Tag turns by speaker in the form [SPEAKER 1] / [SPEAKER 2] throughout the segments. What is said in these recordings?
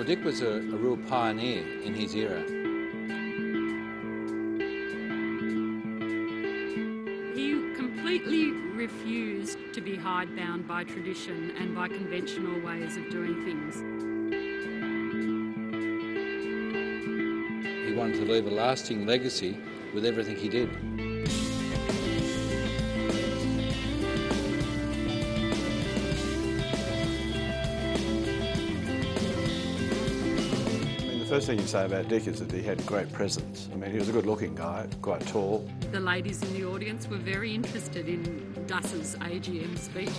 [SPEAKER 1] Well, Dick was a real pioneer in his era.
[SPEAKER 2] He completely refused to be hidebound by tradition and by conventional ways of doing things.
[SPEAKER 1] He wanted to leave a lasting legacy with everything he did.
[SPEAKER 3] The first thing you say about Dick is that he had great presence. I mean, he was a good-looking guy, quite tall.
[SPEAKER 2] The ladies in the audience were very interested in Duss's AGM speech.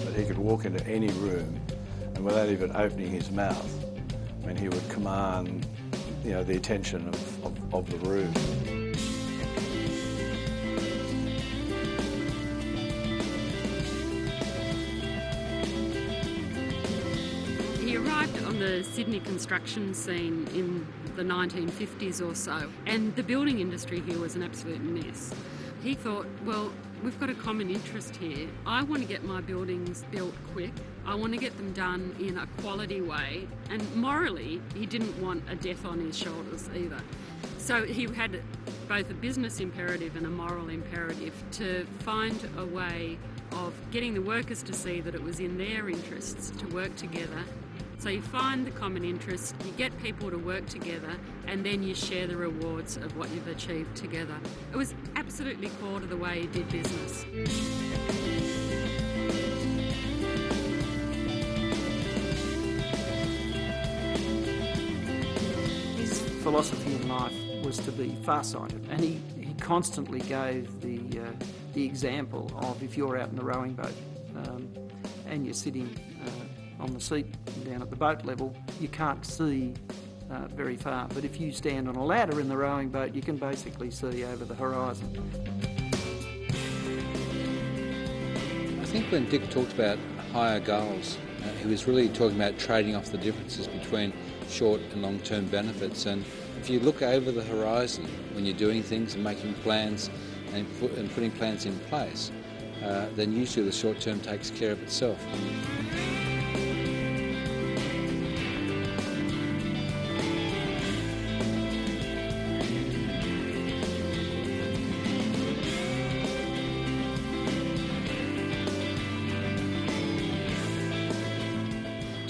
[SPEAKER 3] But he could walk into any room and without even opening his mouth, I mean, he would command, you know, the attention of the room.
[SPEAKER 2] He arrived on the Sydney construction scene in the 1950s or so, and the building industry here was an absolute mess. He thought, well, we've got a common interest here. I want to get my buildings built quick. I want to get them done in a quality way. And morally, he didn't want a death on his shoulders either. So he had both a business imperative and a moral imperative to find a way of getting the workers to see that it was in their interests to work together. So you find the common interest, you get people to work together, and then you share the rewards of what you've achieved together. It was absolutely core to the way he did business.
[SPEAKER 4] His philosophy in life was to be farsighted, and he constantly gave the example of if you're out in the rowing boat and you're sitting on the seat down at the boat level, you can't see very far. But if you stand on a ladder in the rowing boat, you can basically see over the horizon.
[SPEAKER 1] I think when Dick talked about higher goals, he was really talking about trading off the differences between short and long-term benefits. And if you look over the horizon when you're doing things and making plans and putting plans in place, then usually the short-term takes care of itself.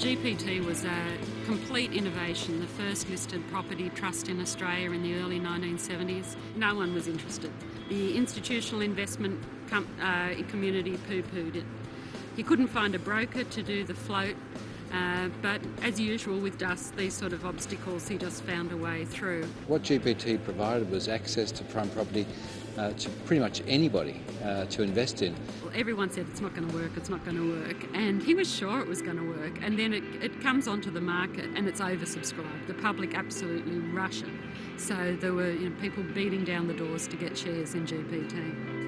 [SPEAKER 2] GPT was a complete innovation, the first listed property trust in Australia in the early 1970s. No one was interested. The institutional investment community poo-pooed it. He couldn't find a broker to do the float, but as usual with Duss, these sort of obstacles he just found a way through.
[SPEAKER 1] What GPT provided was access to prime property to pretty much anybody to invest in.
[SPEAKER 2] Well, everyone said it's not going to work, it's not going to work, and he was sure it was going to work, and then it comes onto the market and it's oversubscribed. The public absolutely rush it. So there were people beating down the doors to get shares in GPT.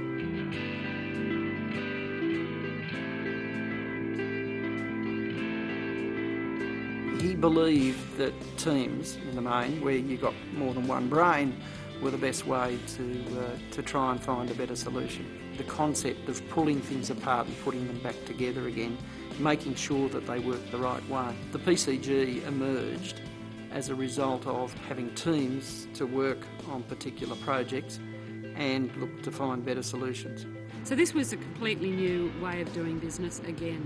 [SPEAKER 4] He believed that teams, in the main, where you got more than one brain, were the best way to try and find a better solution. The concept of pulling things apart and putting them back together again, making sure that they work the right way. The PCG emerged as a result of having teams to work on particular projects and look to find better solutions.
[SPEAKER 2] So this was a completely new way of doing business again.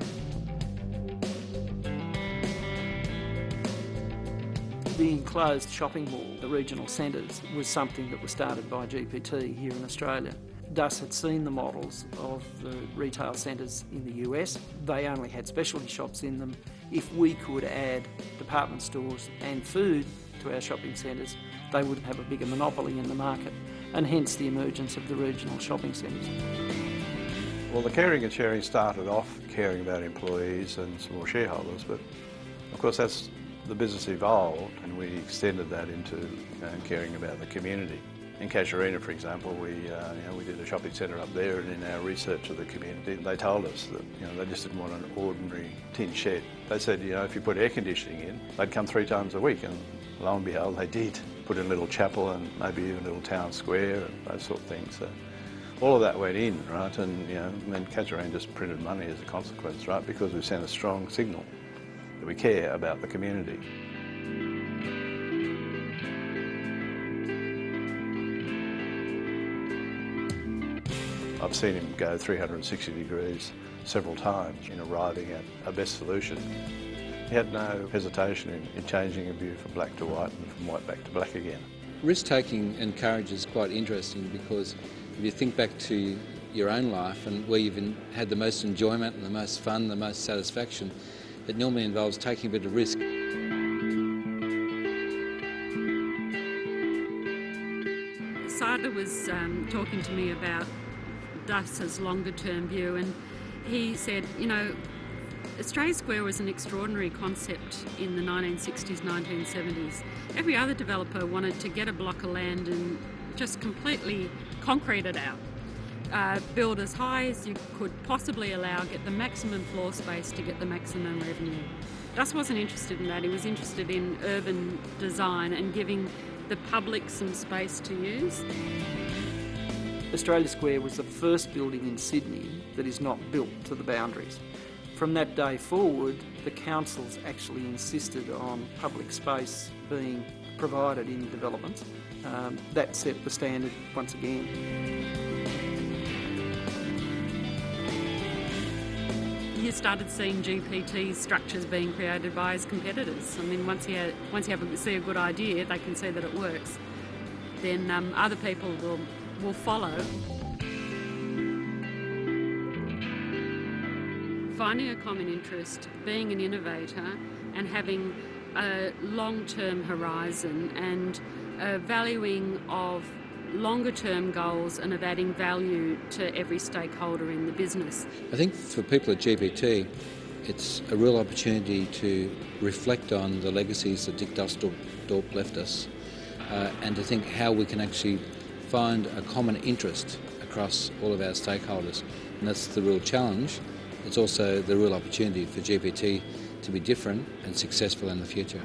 [SPEAKER 4] The enclosed shopping mall, the regional centres, was something that was started by GPT here in Australia. Duss had seen the models of the retail centres in the US. They only had specialty shops in them. If we could add department stores and food to our shopping centres, they would have a bigger monopoly in the market, and hence the emergence of the regional shopping centres.
[SPEAKER 3] Well, the caring and sharing started off caring about employees and small shareholders, but of course that's the business evolved, and we extended that into caring about the community. In Casuarina, for example, we did a shopping centre up there, and in our research of the community, they told us that they just didn't want an ordinary tin shed. They said if you put air conditioning in, they'd come 3 times a week, and lo and behold, they did. Put in a little chapel and maybe even a little town square and those sort of things. So all of that went in, right? And Casuarina just printed money as a consequence, right? Because we sent a strong signal that we care about the community. I've seen him go 360 degrees several times in arriving at a best solution. He had no hesitation in changing a view from black to white and from white back to black again.
[SPEAKER 1] Risk-taking and courage is quite interesting because if you think back to your own life and where you've had the most enjoyment and the most fun, the most satisfaction, it normally involves taking a bit of risk.
[SPEAKER 2] Sadler was talking to me about Duss's longer-term view, and he said, you know, Australia Square was an extraordinary concept in the 1960s, 1970s. Every other developer wanted to get a block of land and just completely concrete it out. Build as high as you could possibly allow, get the maximum floor space to get the maximum revenue. Duss wasn't interested in that. He was interested in urban design and giving the public some space to use.
[SPEAKER 4] Australia Square was the first building in Sydney that is not built to the boundaries. From that day forward, the councils actually insisted on public space being provided in developments. That set the standard once again.
[SPEAKER 2] You started seeing GPT structures being created by his competitors. I mean, once you see a good idea, they can see that it works, then other people will follow. Finding a common interest, being an innovator and having a long-term horizon and a valuing of longer-term goals and of adding value to every stakeholder in the business.
[SPEAKER 1] I think for people at GPT, it's a real opportunity to reflect on the legacies that Dick Dusseldorp left us and to think how we can actually find a common interest across all of our stakeholders. And that's the real challenge. It's also the real opportunity for GPT to be different and successful in the future.